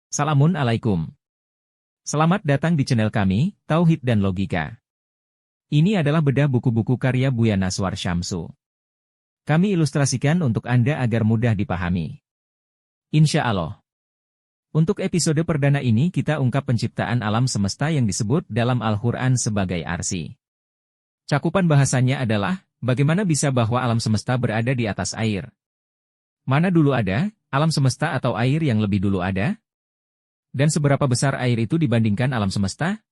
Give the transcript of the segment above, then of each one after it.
Assalamualaikum. Selamat datang di channel kami, Tauhid dan Logika. Ini adalah bedah buku-buku karya Buya Naswar Syamsu. Kami ilustrasikan untuk Anda agar mudah dipahami. Insya Allah. Untuk episode perdana ini kita ungkap penciptaan alam semesta yang disebut dalam Al-Quran sebagai arsi. Cakupan bahasanya adalah, bagaimana bisa bahwa alam semesta berada di atas air? Mana dulu ada, alam semesta atau air yang lebih dulu ada? Dan seberapa besar air itu dibandingkan alam semesta?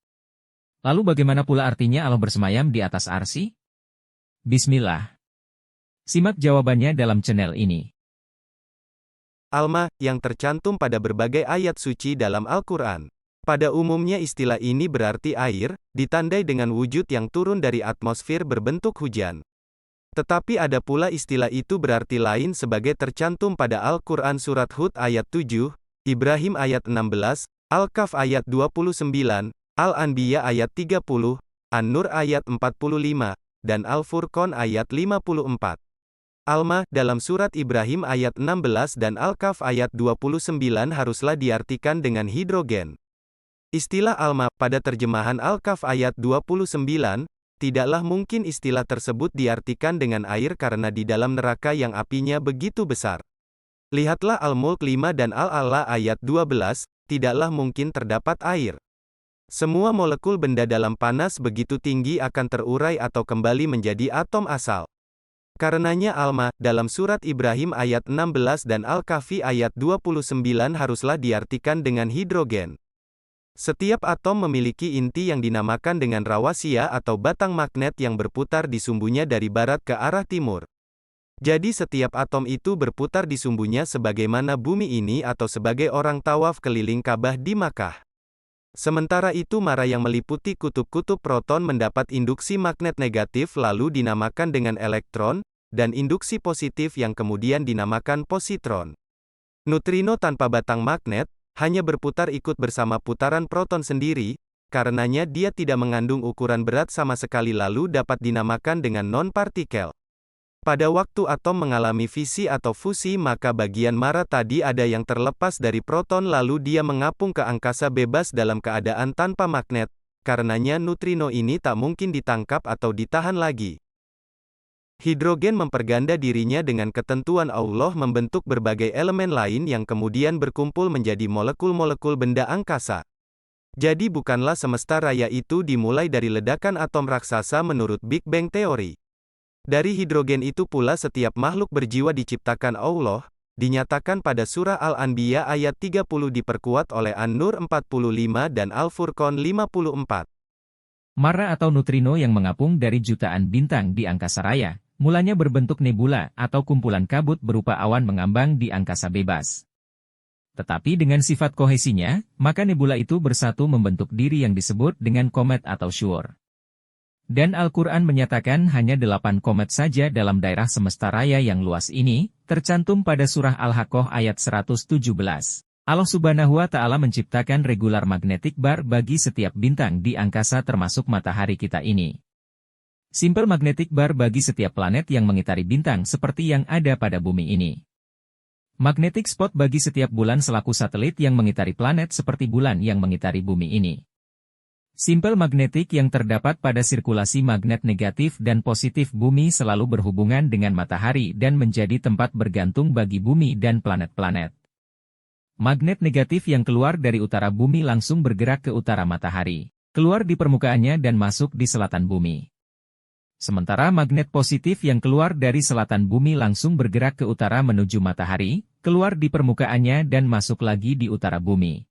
Lalu bagaimana pula artinya Allah bersemayam di atas arsi? Bismillah. Simak jawabannya dalam channel ini. Alma, yang tercantum pada berbagai ayat suci dalam Al-Quran. Pada umumnya istilah ini berarti air, ditandai dengan wujud yang turun dari atmosfer berbentuk hujan. Tetapi ada pula istilah itu berarti lain sebagai tercantum pada Al-Quran Surat Hud ayat 7, Ibrahim ayat 16, Al-Kahf ayat 29, Al-Anbiya ayat 30, An-Nur ayat 45, dan Al-Furqan ayat 54. Alma, dalam surat Ibrahim ayat 16 dan Al-Kahf ayat 29 haruslah diartikan dengan hidrogen. Istilah Alma, pada terjemahan Al-Kahf ayat 29, tidaklah mungkin istilah tersebut diartikan dengan air karena di dalam neraka yang apinya begitu besar. Lihatlah Al-Mulk 5 dan Al-A'la ayat 12, tidaklah mungkin terdapat air. Semua molekul benda dalam panas begitu tinggi akan terurai atau kembali menjadi atom asal. Karenanya Alma, dalam surat Ibrahim ayat 16 dan Al-Kahfi ayat 29 haruslah diartikan dengan hidrogen. Setiap atom memiliki inti yang dinamakan dengan rawasia atau batang magnet yang berputar di sumbunya dari barat ke arah timur. Jadi setiap atom itu berputar di sumbunya sebagaimana bumi ini atau sebagai orang tawaf keliling Ka'bah di Makkah. Sementara itu mara yang meliputi kutub-kutub proton mendapat induksi magnet negatif lalu dinamakan dengan elektron, dan induksi positif yang kemudian dinamakan positron. Neutrino tanpa batang magnet, hanya berputar ikut bersama putaran proton sendiri, karenanya dia tidak mengandung ukuran berat sama sekali lalu dapat dinamakan dengan non-partikel. Pada waktu atom mengalami fisi atau fusi maka bagian mara tadi ada yang terlepas dari proton lalu dia mengapung ke angkasa bebas dalam keadaan tanpa magnet, karenanya neutrino ini tak mungkin ditangkap atau ditahan lagi. Hidrogen memperganda dirinya dengan ketentuan Allah membentuk berbagai elemen lain yang kemudian berkumpul menjadi molekul-molekul benda angkasa. Jadi bukanlah semesta raya itu dimulai dari ledakan atom raksasa menurut Big Bang Theory. Dari hidrogen itu pula setiap makhluk berjiwa diciptakan Allah, dinyatakan pada surah Al-Anbiya ayat 30 diperkuat oleh An-Nur 45 dan Al-Furqan 54. Mara atau neutrino yang mengapung dari jutaan bintang di angkasa raya, mulanya berbentuk nebula atau kumpulan kabut berupa awan mengambang di angkasa bebas. Tetapi dengan sifat kohesinya, maka nebula itu bersatu membentuk diri yang disebut dengan komet atau syur. Dan Al-Quran menyatakan hanya 8 komet saja dalam daerah semesta raya yang luas ini, tercantum pada surah Al-Haqqah ayat 117. Allah Subhanahu wa Ta'ala menciptakan regular magnetic bar bagi setiap bintang di angkasa termasuk matahari kita ini. Simple magnetic bar bagi setiap planet yang mengitari bintang seperti yang ada pada bumi ini. Magnetic spot bagi setiap bulan selaku satelit yang mengitari planet seperti bulan yang mengitari bumi ini. Simple magnetic yang terdapat pada sirkulasi magnet negatif dan positif bumi selalu berhubungan dengan matahari dan menjadi tempat bergantung bagi bumi dan planet-planet. Magnet negatif yang keluar dari utara bumi langsung bergerak ke utara matahari, keluar di permukaannya dan masuk di selatan bumi. Sementara magnet positif yang keluar dari selatan bumi langsung bergerak ke utara menuju matahari, keluar di permukaannya dan masuk lagi di utara bumi.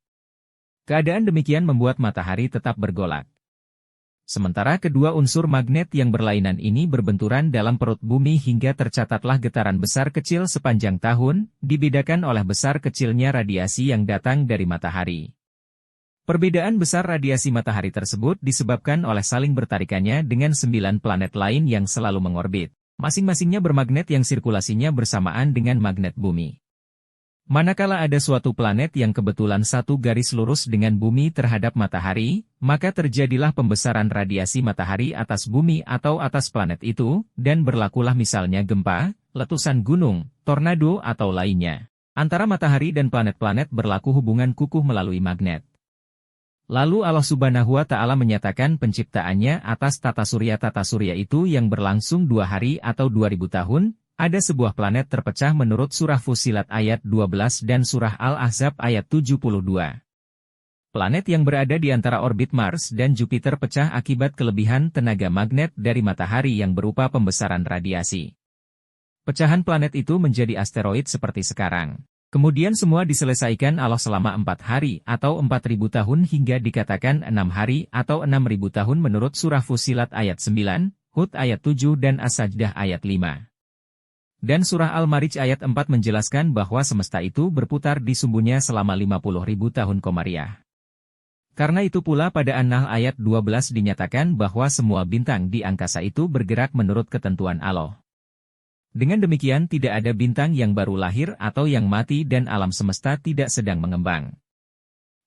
Keadaan demikian membuat matahari tetap bergolak. Sementara kedua unsur magnet yang berlainan ini berbenturan dalam perut bumi hingga tercatatlah getaran besar kecil sepanjang tahun, dibedakan oleh besar kecilnya radiasi yang datang dari matahari. Perbedaan besar radiasi matahari tersebut disebabkan oleh saling bertarikannya dengan 9 planet lain yang selalu mengorbit, masing-masingnya bermagnet yang sirkulasinya bersamaan dengan magnet bumi. Manakala ada suatu planet yang kebetulan satu garis lurus dengan bumi terhadap matahari, maka terjadilah pembesaran radiasi matahari atas bumi atau atas planet itu, dan berlakulah misalnya gempa, letusan gunung, tornado atau lainnya. Antara matahari dan planet-planet berlaku hubungan kukuh melalui magnet. Lalu Allah Subhanahu wa Ta'ala menyatakan penciptaannya atas tata surya itu yang berlangsung 2 hari atau 2000 tahun, ada sebuah planet terpecah menurut surah Fussilat ayat 12 dan surah Al-Ahzab ayat 72. Planet yang berada di antara orbit Mars dan Jupiter pecah akibat kelebihan tenaga magnet dari matahari yang berupa pembesaran radiasi. Pecahan planet itu menjadi asteroid seperti sekarang. Kemudian semua diselesaikan Allah selama 4 hari atau 4000 tahun hingga dikatakan 6 hari atau 6000 tahun menurut surah Fussilat ayat 9, Hud ayat 7 dan As-Sajdah ayat 5. Dan surah Al-Ma'arij ayat 4 menjelaskan bahwa semesta itu berputar di sumbunya selama 50.000 tahun komariah. Karena itu pula pada An-Nahl ayat 12 dinyatakan bahwa semua bintang di angkasa itu bergerak menurut ketentuan Allah. Dengan demikian tidak ada bintang yang baru lahir atau yang mati dan alam semesta tidak sedang mengembang.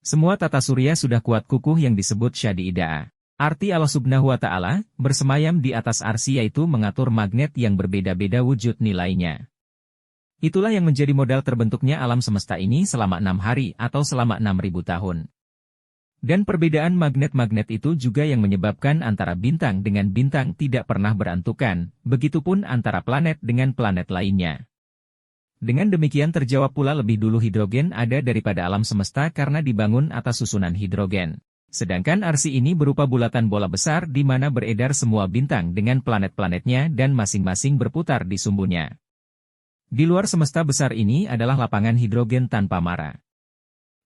Semua tata surya sudah kuat kukuh yang disebut syadi'ida'a. Arti Allah Subhanahu wa Ta'ala, bersemayam di atas arsy yaitu mengatur magnet yang berbeda-beda wujud nilainya. Itulah yang menjadi modal terbentuknya alam semesta ini selama 6 hari atau selama 6000 tahun. Dan perbedaan magnet-magnet itu juga yang menyebabkan antara bintang dengan bintang tidak pernah berantukan, begitupun antara planet dengan planet lainnya. Dengan demikian terjawab pula lebih dulu hidrogen ada daripada alam semesta karena dibangun atas susunan hidrogen. Sedangkan arsy ini berupa bulatan bola besar di mana beredar semua bintang dengan planet-planetnya dan masing-masing berputar di sumbunya. Di luar semesta besar ini adalah lapangan hidrogen tanpa mara.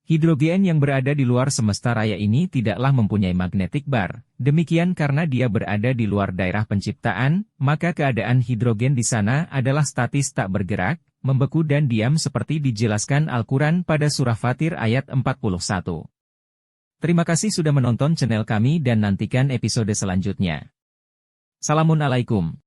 Hidrogen yang berada di luar semesta raya ini tidaklah mempunyai magnetic bar, demikian karena dia berada di luar daerah penciptaan, maka keadaan hidrogen di sana adalah statis tak bergerak, membeku dan diam seperti dijelaskan Al-Quran pada surah Fatir ayat 41. Terima kasih sudah menonton channel kami dan nantikan episode selanjutnya. Assalamualaikum.